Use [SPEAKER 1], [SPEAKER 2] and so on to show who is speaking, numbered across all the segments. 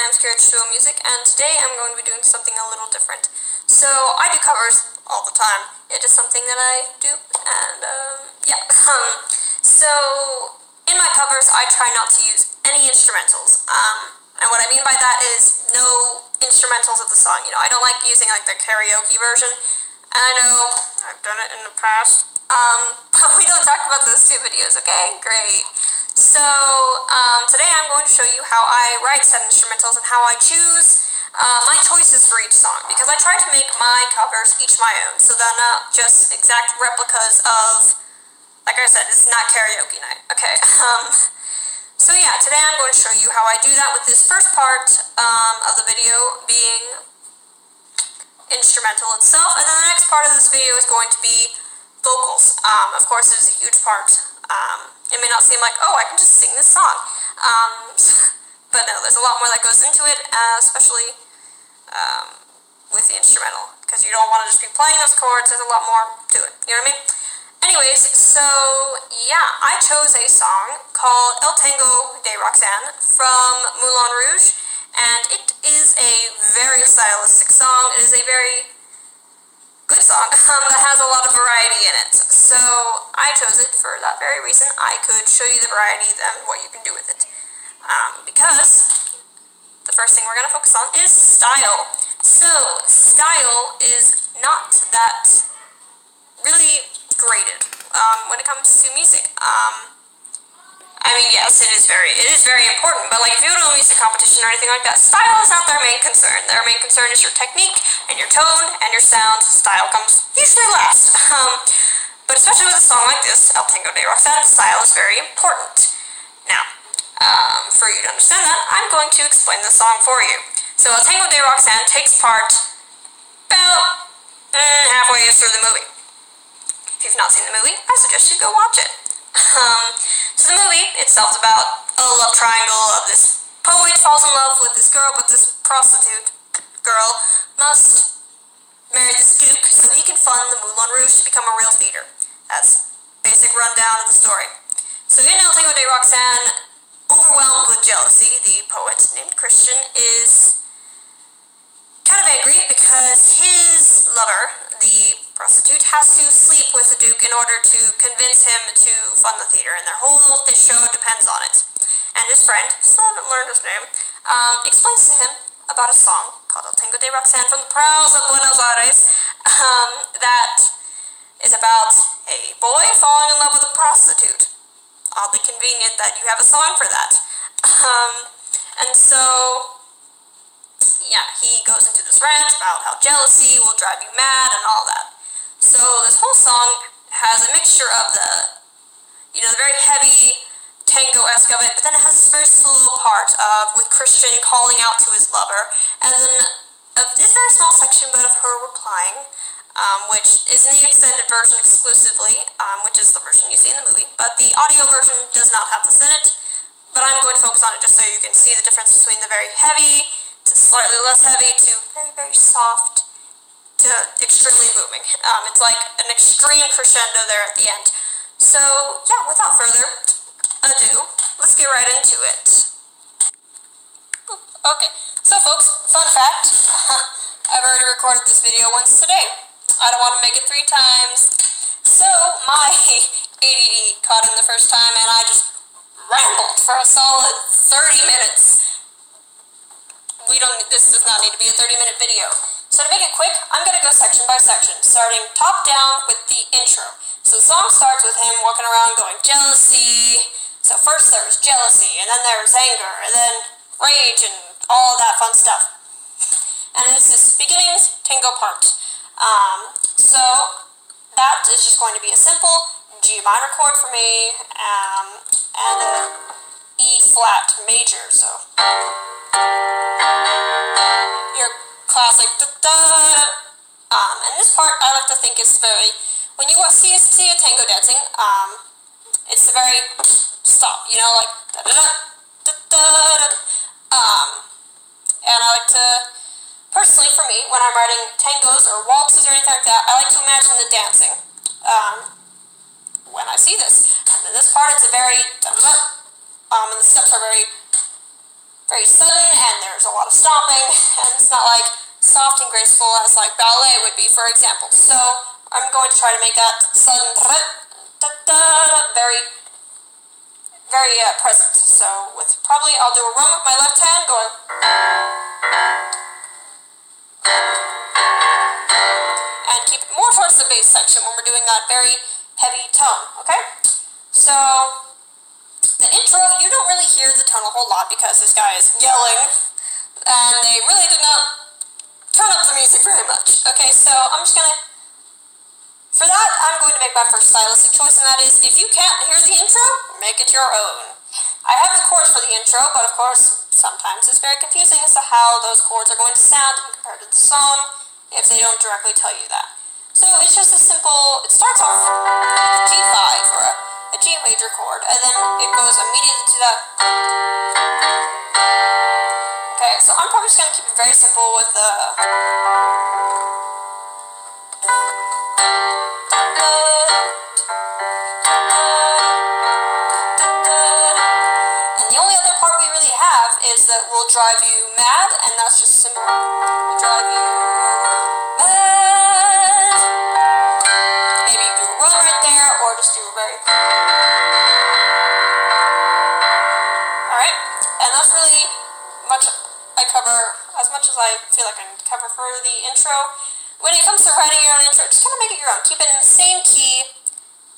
[SPEAKER 1] I'm Scared Show Music, and today I'm going to be doing something a little different. So, I do covers all the time. It is something that I do, and, yeah. So, in my covers, I try not to use any instrumentals. And what I mean by that is no instrumentals of the song. You know, I don't like using, like, the karaoke version. And I know I've done it in the past. But we don't talk about those two videos, okay? Great. So, today I'm going to show you how I write set instrumentals and how I choose my choices for each song, because I try to make my covers each my own, so they're not just exact replicas of, like I said, it's not karaoke night, okay? So yeah, today I'm going to show you how I do that with this first part of the video being instrumental itself, and then the next part of this video is going to be vocals. Of course, it is a huge part. It may not seem like, oh, I can just sing this song. But no, there's a lot more that goes into it, especially with the instrumental, because you don't want to just be playing those chords. There's a lot more to it. You know what I mean? Anyways, so yeah, I chose a song called El Tango de Roxanne from Moulin Rouge, and it is a very stylistic song. It is a very good song that has a lot of variety in it. So I chose it for that very reason. I could show you the variety and what you can do with it. Because the first thing we're going to focus on is style. So style is not that really graded when it comes to music. I mean, yes, it is very important, but like if you go to a music competition or anything like that, style is not their main concern. Their main concern is your technique and your tone and your sound. Style comes usually last. But especially with a song like this, El Tango de Roxanne, style is very important. Now, for you to understand that, I'm going to explain the song for you. So El Tango de Roxanne takes part about halfway through the movie. If you've not seen the movie, I suggest you go watch it. So the movie itself is about a love triangle of this poet falls in love with this girl, but this prostitute girl must marry this duke so he can fund the Moulin Rouge to become a real theater. That's basic rundown of the story. So in El Tango de Roxanne, overwhelmed with jealousy, the poet named Christian is kind of angry because his lover, the prostitute, has to sleep with the duke in order to convince him to fund the theater, and their whole show depends on it. And his friend, still haven't learned his name, explains to him about a song called El Tango de Roxanne from the Prows of Buenos Aires that is about a boy falling in love with a prostitute. Oddly convenient that you have a song for that. And so yeah, he goes into this rant about how jealousy will drive you mad and all that. So this whole song has a mixture of the very heavy tango-esque of it, but then it has this very slow part of with Christian calling out to his lover, and then this very small section, but of her replying, which is in the extended version exclusively, which is the version you see in the movie, but the audio version does not have this in it. But I'm going to focus on it just so you can see the difference between the very heavy to slightly less heavy to very, very soft to extremely booming. It's like an extreme crescendo there at the end. So, yeah, without further ado, let's get right into it. Okay, so folks, fun fact, I've already recorded this video once today. I don't want to make it 3 times. So, my ADD caught in the first time and I just rambled for a solid 30 minutes. This does not need to be a 30-minute video. So to make it quick, I'm going to go section by section, starting top down with the intro. So the song starts with him walking around going, jealousy. So first there was jealousy, and then there was anger, and then rage, and all that fun stuff. And this is beginnings, tango part. So that is just going to be a simple G minor chord for me, and an E flat major, so your classic da-da. And this part I like to think is very, when you see a tango dancing, it's a very stop, like da-da-da, da-da-da. And I like to, personally for me, when I'm writing tangos or waltzes or anything like that, I like to imagine the dancing when I see this. And in this part it's a very da-da-da, and the steps are very very sudden, and there's a lot of stomping, and it's not like soft and graceful as like ballet would be, for example. So I'm going to try to make that sudden very, very present. So with probably I'll do a run with my left hand going, and keep it more towards the bass section when we're doing that very heavy tone. Okay, so the intro, you don't really hear the tone a whole lot because this guy is yelling, and they really did not turn up the music very much. Okay, so I'm just gonna, for that, I'm going to make my first stylistic choice, and that is, if you can't hear the intro, make it your own. I have the chords for the intro, but of course, sometimes it's very confusing as to how those chords are going to sound compared to the song, if they don't directly tell you that. So it's just a simple, it starts off with a G5 or a G major chord, and then it goes immediately to that. Okay, so I'm probably just going to keep it very simple with the and the only other part we really have is that will drive you mad, and that's just simple. Will drive you mad. Maybe you do a run right there, or just do a very. Alright, and that's really much I cover, as much as I feel like I need to cover for the intro. When it comes to writing your own intro, just kind of make it your own. Keep it in the same key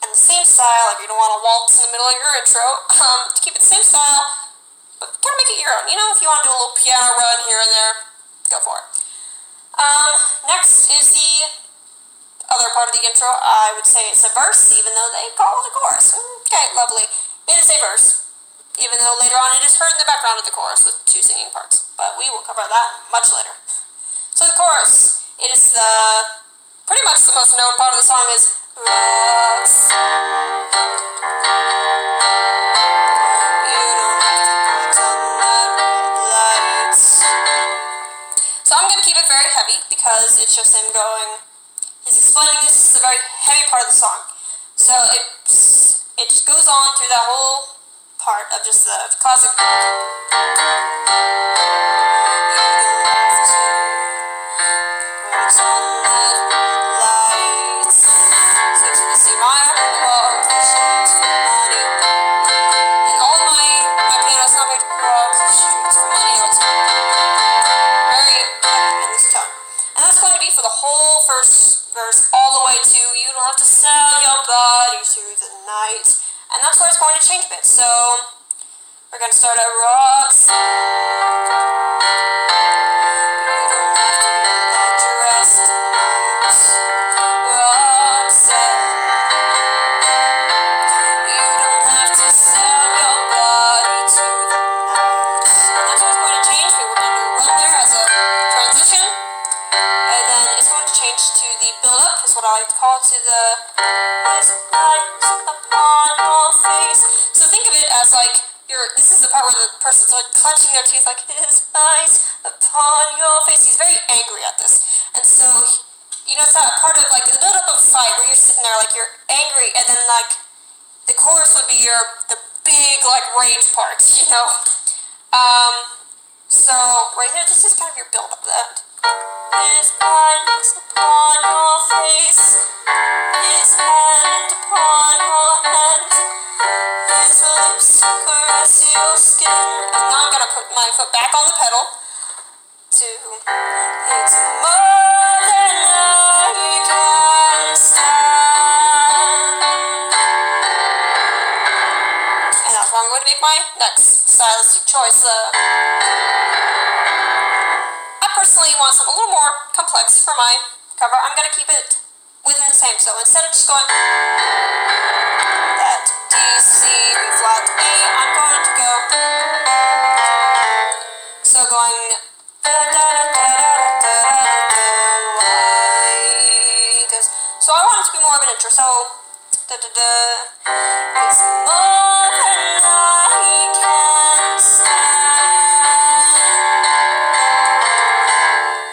[SPEAKER 1] and the same style. Like you don't want to waltz in the middle of your intro. To keep it the same style, but kind of make it your own. You know, if you want to do a little piano run here and there, go for it. Next is the other part of the intro. I would say it's a verse, even though they call it a chorus. Okay, lovely. It is a verse, even though later on it is heard in the background of the chorus with two singing parts. But we will cover that much later. So the chorus, it is pretty much the most known part of the song is rocks. You don't have to put on that red lights. So I'm going to keep it very heavy because it's just him going, he's explaining this is a very heavy part of the song. So it just goes on through that whole part of just the classic. And that's where it's going to change a bit. So we're going to start at rocks. You don't have to wear that dress tonight. Roxanne. You don't have to sell your body to the night. And that's where it's going to change. We're going to do a run there as a transition. And then it's going to change to the build-up, is what I like to call it, to the his eyes upon your face. So think of it as like this is the part where the person's like clenching their teeth, like his eyes upon your face. He's very angry at this, and so you know it's that part of like the build-up of a fight where you're sitting there like you're angry, and then like the chorus would be the big like rage parts, you know. So right here, this is kind of your build-up. That his eyes upon your face, his hand upon your hand, his lips caress your skin. And now I'm gonna put my foot back on the pedal to it's more than I can stand. And that's where I'm going to make my next stylistic choice. I personally want something a little more complex for my cover. I'm going to keep it within the same. So instead of just going that D, C, B flat, A, I'm going to go so going like this. So I want it to be more of an intro. So it's more than I can stand.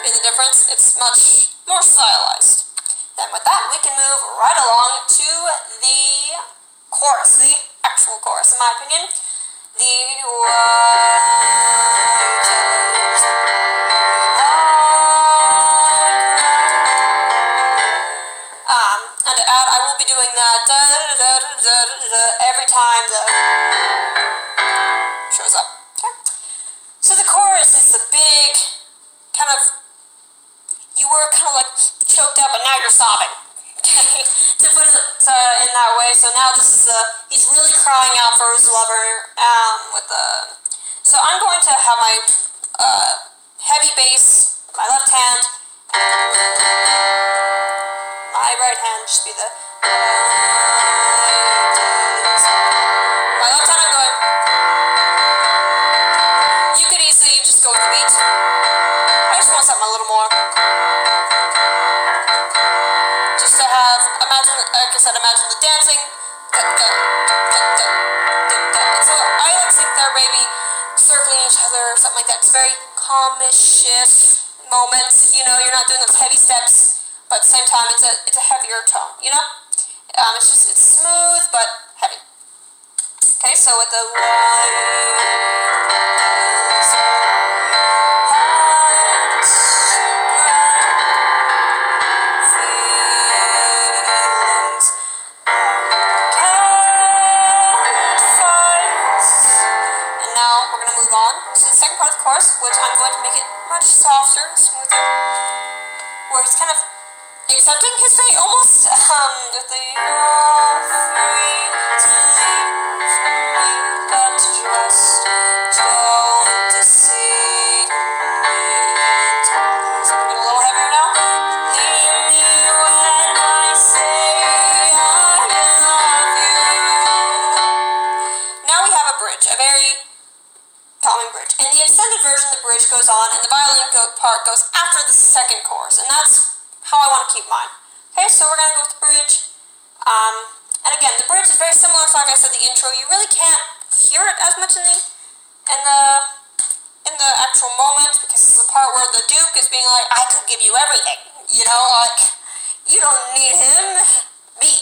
[SPEAKER 1] Hear the difference? It's much more stylized. Then with that, we can move right along to the chorus, the actual chorus, in my opinion. The this is the big kind of, you were kind of like choked up and now you're sobbing. Okay, to put it in that way. So now this is he's really crying out for his lover. So I'm going to have my heavy bass, my left hand, my right hand just be the. My left hand I'm going. You could easily just go with the beat. I just want something a little more. Just to have, imagine, like I said, imagine the dancing. So I like think they're maybe circling each other or something like that. It's very calmish moments. You know, you're not doing those heavy steps, but at the same time, it's a heavier tone. You know, it's smooth but heavy. Okay, so with the which I'm going to make it much softer and smoother, where he's kind of accepting his fate almost, with the you're free to leave me, but just don't deceive me. So we're getting a little heavier now. Leave me when I say I love you. Now we have a bridge, a very calming bridge. In the extended version, the bridge goes on, and the violin part goes after the second chorus, and that's how I want to keep mine. Okay, so we're going to go with the bridge. And again, the bridge is very similar to, like I said, the intro. You really can't hear it as much in the actual moment, because it's the part where the Duke is being like, I could give you everything, you know, like, you don't need him, me,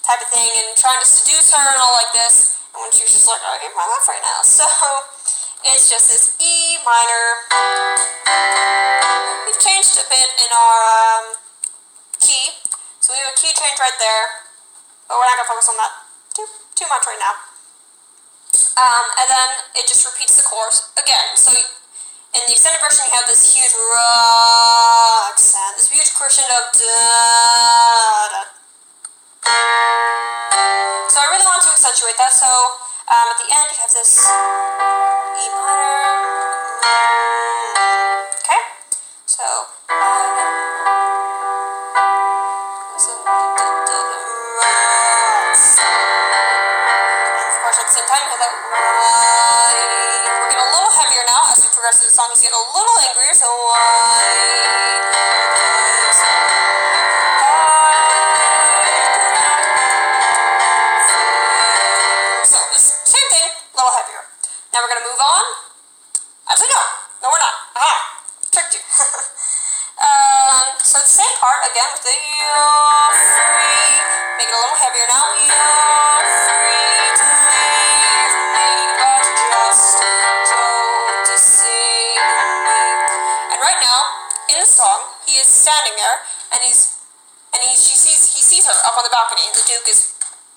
[SPEAKER 1] type of thing, and trying to seduce her and all like this, and when she's just like, I give my life right now, so it's just this E minor. We've changed a bit in our key, so we have a key change right there, but we're not going to focus on that too much right now. And then it just repeats the chorus again. So in the extended version, you have this huge accent, this huge crescendo of da-da. So I really want to accentuate that. So at the end, you have this E minor. Okay, so at the same time, you have that we're getting a little heavier now as we progress through the song. He's getting a little angrier, so so this same thing, a little heavier. Now we're gonna move on. Actually, no, we're not. Aha, tricked you. So the same part again with the free. Make it a little heavier now. You're free to leave me, but just don't deceive me. And right now, in the song, he is standing there, and he sees her up on the balcony, and the Duke is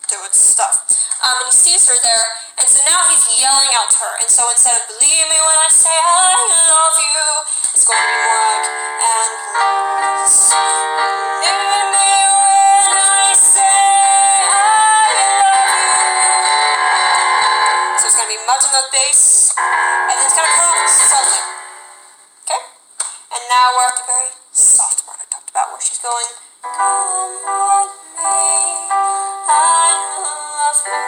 [SPEAKER 1] doing stuff. And he sees her there, and so now he's yelling out to her. And so instead of believe me when I say I love you, it's going to be more like and please believe me when I say I love you. So it's going to be much on the bass, and then it's going to come off suddenly. Okay? And now we're at the very soft part I talked about, where she's going, come with me, I love you,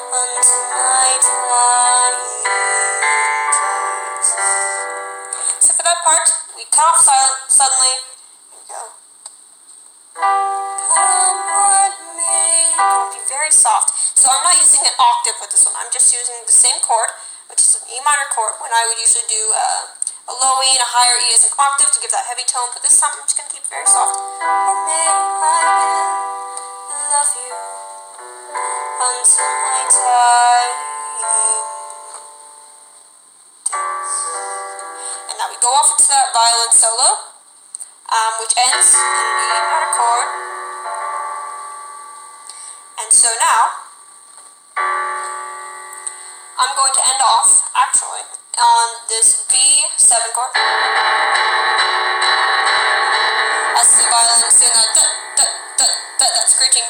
[SPEAKER 1] until my dying days. So for that part, we cut off suddenly. Here we go. Come with me. It'll be very soft. So I'm not using an octave with this one. I'm just using the same chord, which is an E minor chord, when I would usually do a low E and a higher E as an octave to give that heavy tone, but this time I'm just going to keep it very soft. With me, I will love you until my dying days. And now we go off into that violin solo, which ends in the E minor chord. And so now, I'm going to end off, actually, on this B7 chord. As the violin's doing that screeching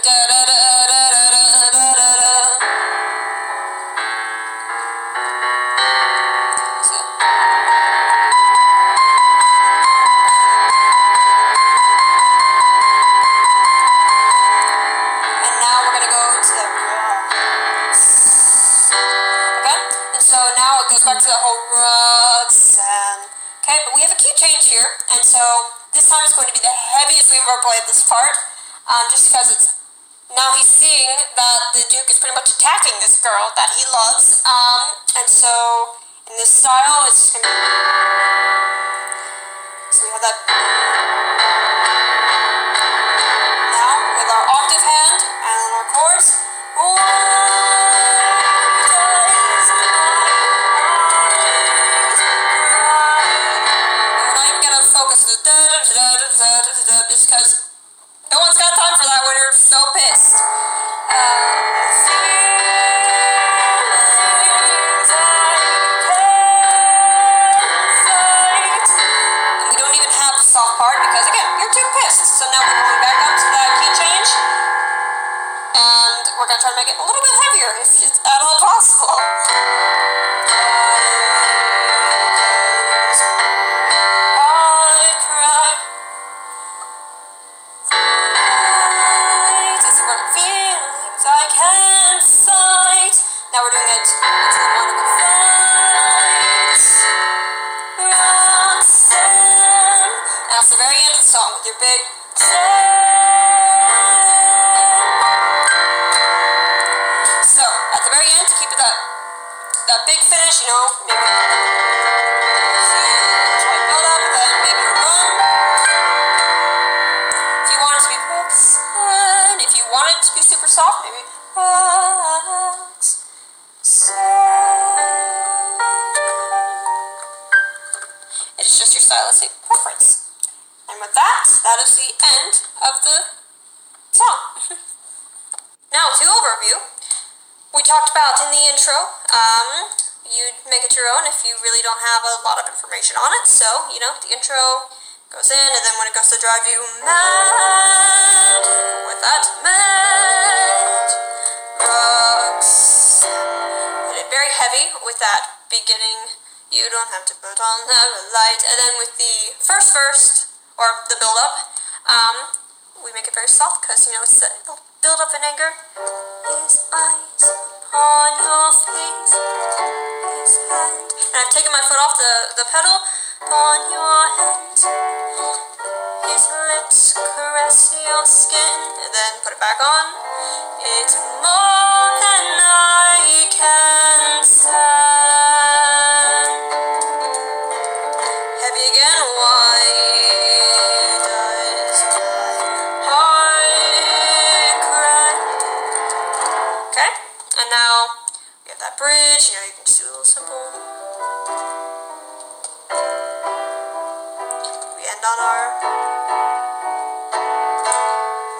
[SPEAKER 1] And now we're gonna go to the okay? And so now it goes back to the whole rugs and okay, but we have a key change here, and so this time it's going to be the heaviest we've ever played this part, just because it's now he's seeing that the Duke is pretty much attacking this girl that he loves, and so in this style it's just gonna be, so we have that now with our octave hand and our chords. Just because no one's got time for that when you're so pissed. And we don't even have the soft part because, again, you're too pissed. So now we're going back up to that key change. And we're going to try to make it a little bit heavier if it's at all possible. Now we're doing it into the one of the fights, Roxanne. And that's the very end of the song with your big so at the very end to keep it that big finish, you know, maybe build up, then maybe a run. If you want it to be Roxanne, if you want it to be super soft, maybe it's just your stylistic preference. And with that, that is the end of the song. Now, to overview, we talked about in the intro, you'd make it your own if you really don't have a lot of information on it. So, you know, the intro goes in, and then when it goes to drive you mad, with that mad rocks, and it very heavy with that beginning. You don't have to put on the light, and then with the first verse or the build up, we make it very soft because you know it's the build up in anger. His eyes upon your face, his hand, and I've taken my foot off the pedal. Upon your hand, his lips caress your skin, and then put it back on. It's more than I can stand. Heavy again. Why does my heart cry? Okay, and now we have that bridge. You know, you can just do a little simple. We end on our.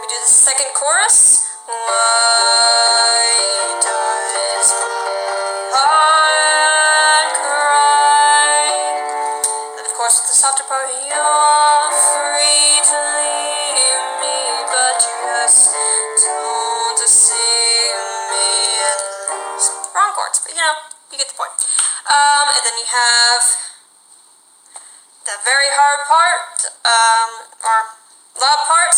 [SPEAKER 1] We do the second chorus. Why does my heart cry? And of course, with the softer part, you're free to leave me, but just don't see me endless. Wrong chords, but you know, you get the point. And then you have the very hard part, or loud part.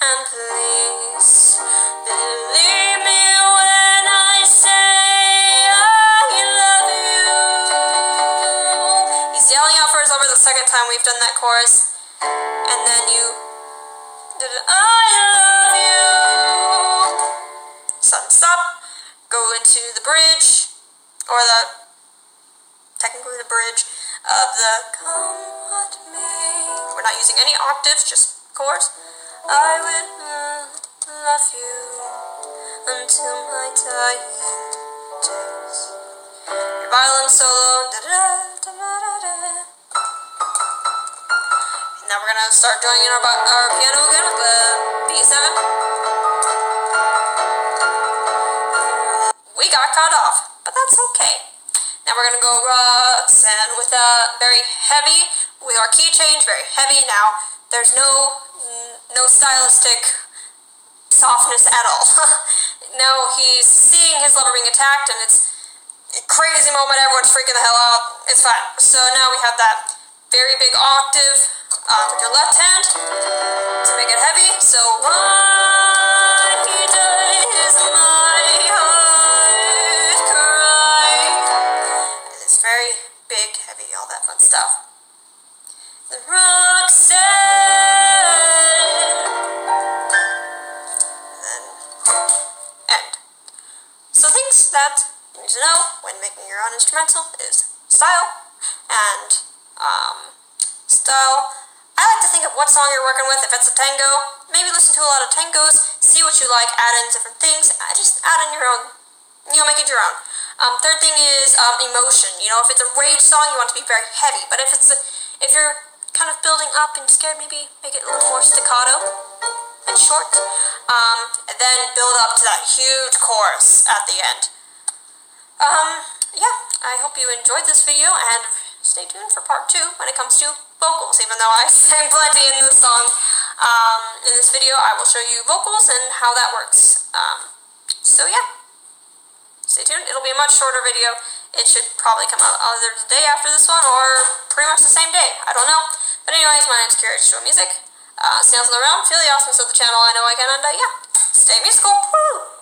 [SPEAKER 1] And please believe me when I say I love you. He's yelling out for his lover the second time we've done that chorus. And then you did it, I love you. Stop. Go into the bridge, or technically the bridge of the come what may. We're not using any octaves, just chords. I will love you until my dying days. Your violin solo. And now we're gonna start joining our piano again with the B7. We got cut off, but that's okay. Now we're gonna go Roxanne with a very heavy, with our key change, very heavy. Now, there's no stylistic softness at all. No, he's seeing his little ring attacked, and it's a crazy moment, everyone's freaking the hell out. It's fine. So now we have that very big octave with your left hand to make it heavy. So why does my heart cry? And it's very big, heavy, all that fun stuff. The Roxanne. And then end. So things that you need to know when making your own instrumental is style and style. I like to think of what song you're working with. If it's a tango, maybe listen to a lot of tangos, see what you like, add in different things, just add in your own, make it your own. Third thing is emotion. If it's a rage song, you want it to be very heavy, but if you're kind of building up and scared, maybe make it a little more staccato and short, and then build up to that huge chorus at the end. Yeah, I hope you enjoyed this video, and stay tuned for part 2 when it comes to vocals. Even though I sang plenty in this song, in this video, I will show you vocals and how that works. So yeah, stay tuned. It'll be a much shorter video. It should probably come out either the day after this one, or pretty much the same day. I don't know. But anyways, my name's Kira Music. Snails in the realm, feel the awesomeness of the channel. I know I can, and yeah, stay musical. Woo!